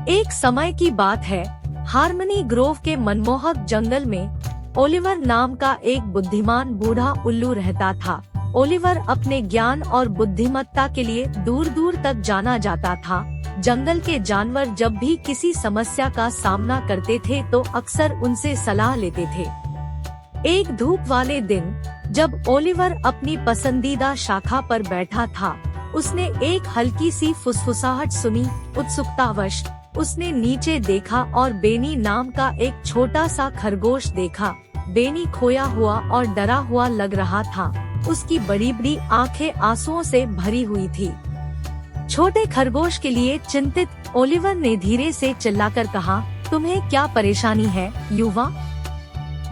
एक समय की बात है, हार्मनी ग्रोव के मनमोहक जंगल में ओलिवर नाम का एक बुद्धिमान बूढ़ा उल्लू रहता था। ओलिवर अपने ज्ञान और बुद्धिमत्ता के लिए दूर दूर तक जाना जाता था। जंगल के जानवर जब भी किसी समस्या का सामना करते थे तो अक्सर उनसे सलाह लेते थे। एक धूप वाले दिन जब ओलिवर अपनी पसंदीदा शाखा पर बैठा था, उसने एक हल्की सी फुसफुसाहट सुनी। उत्सुकतावश उसने नीचे देखा और बेनी नाम का एक छोटा सा खरगोश देखा। बेनी खोया हुआ और डरा हुआ लग रहा था। उसकी बड़ी बड़ी आंखें आंसुओं से भरी हुई थी। छोटे खरगोश के लिए चिंतित ओलिवर ने धीरे से चिल्लाकर कहा, तुम्हें क्या परेशानी है युवा?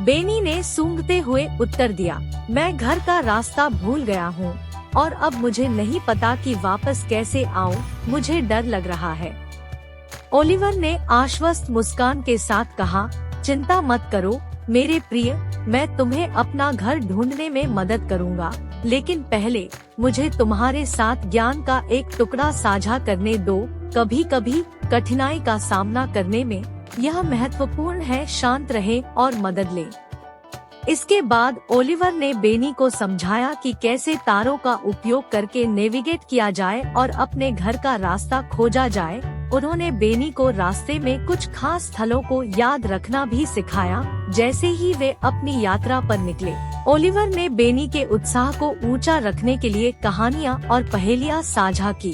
बेनी ने सूंघते हुए उत्तर दिया, मैं घर का रास्ता भूल गया हूँ और अब मुझे नहीं पता कि वापस कैसे आऊँ। मुझे डर लग रहा है। ओलिवर ने आश्वस्त मुस्कान के साथ कहा, चिंता मत करो मेरे प्रिय, मैं तुम्हें अपना घर ढूंढने में मदद करूंगा, लेकिन पहले मुझे तुम्हारे साथ ज्ञान का एक टुकड़ा साझा करने दो। कभी कभी कठिनाई का सामना करने में यह महत्वपूर्ण है शांत रहें और मदद लें। इसके बाद ओलिवर ने बेनी को समझाया कि कैसे तारों का उपयोग करके नेविगेट किया जाए और अपने घर का रास्ता खोजा जाए। उन्होंने बेनी को रास्ते में कुछ खास स्थलों को याद रखना भी सिखाया। जैसे ही वे अपनी यात्रा पर निकले, ओलिवर ने बेनी के उत्साह को ऊंचा रखने के लिए कहानियाँ और पहेलियाँ साझा की।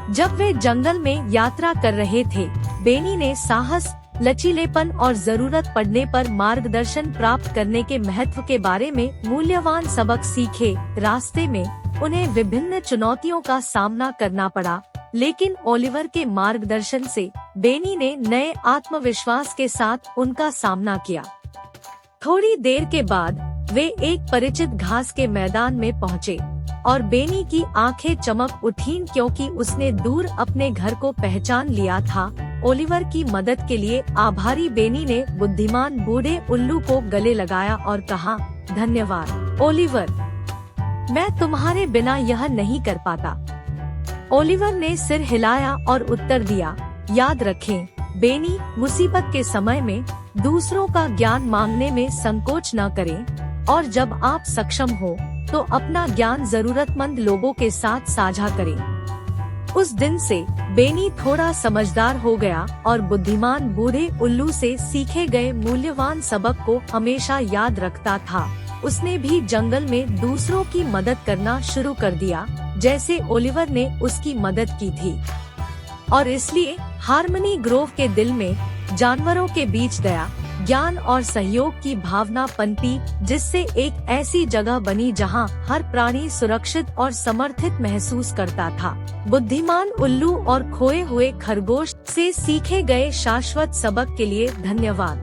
जब वे जंगल में यात्रा कर रहे थे, बेनी ने साहस, लचीलेपन और जरूरत पड़ने पर मार्गदर्शन प्राप्त करने के महत्व के बारे में मूल्यवान सबक सीखे। रास्ते में उन्हें विभिन्न चुनौतियों का सामना करना पड़ा, लेकिन ओलिवर के मार्गदर्शन से बेनी ने नए आत्मविश्वास के साथ उनका सामना किया। थोड़ी देर के बाद वे एक परिचित घास के मैदान में पहुँचे और बेनी की आंखें चमक उठीं क्योंकि उसने दूर अपने घर को पहचान लिया था। ओलिवर की मदद के लिए आभारी बेनी ने बुद्धिमान बूढ़े उल्लू को गले लगाया और कहा, धन्यवाद ओलिवर, मैं तुम्हारे बिना यह नहीं कर पाता। ओलिवर ने सिर हिलाया और उत्तर दिया, याद रखें बेनी, मुसीबत के समय में दूसरों का ज्ञान मांगने में संकोच न करें और जब आप सक्षम हो तो अपना ज्ञान जरूरतमंद लोगों के साथ साझा करें। उस दिन से बेनी थोड़ा समझदार हो गया और बुद्धिमान बूढ़े उल्लू से सीखे गए मूल्यवान सबक को हमेशा याद रखता था। उसने भी जंगल में दूसरों की मदद करना शुरू कर दिया, जैसे ओलिवर ने उसकी मदद की थी। और इसलिए हार्मनी ग्रोव के दिल में जानवरों के बीच दया, ज्ञान और सहयोग की भावना पनपी, जिससे एक ऐसी जगह बनी जहां हर प्राणी सुरक्षित और समर्थित महसूस करता था। बुद्धिमान उल्लू और खोए हुए खरगोश से सीखे गए शाश्वत सबक के लिए धन्यवाद।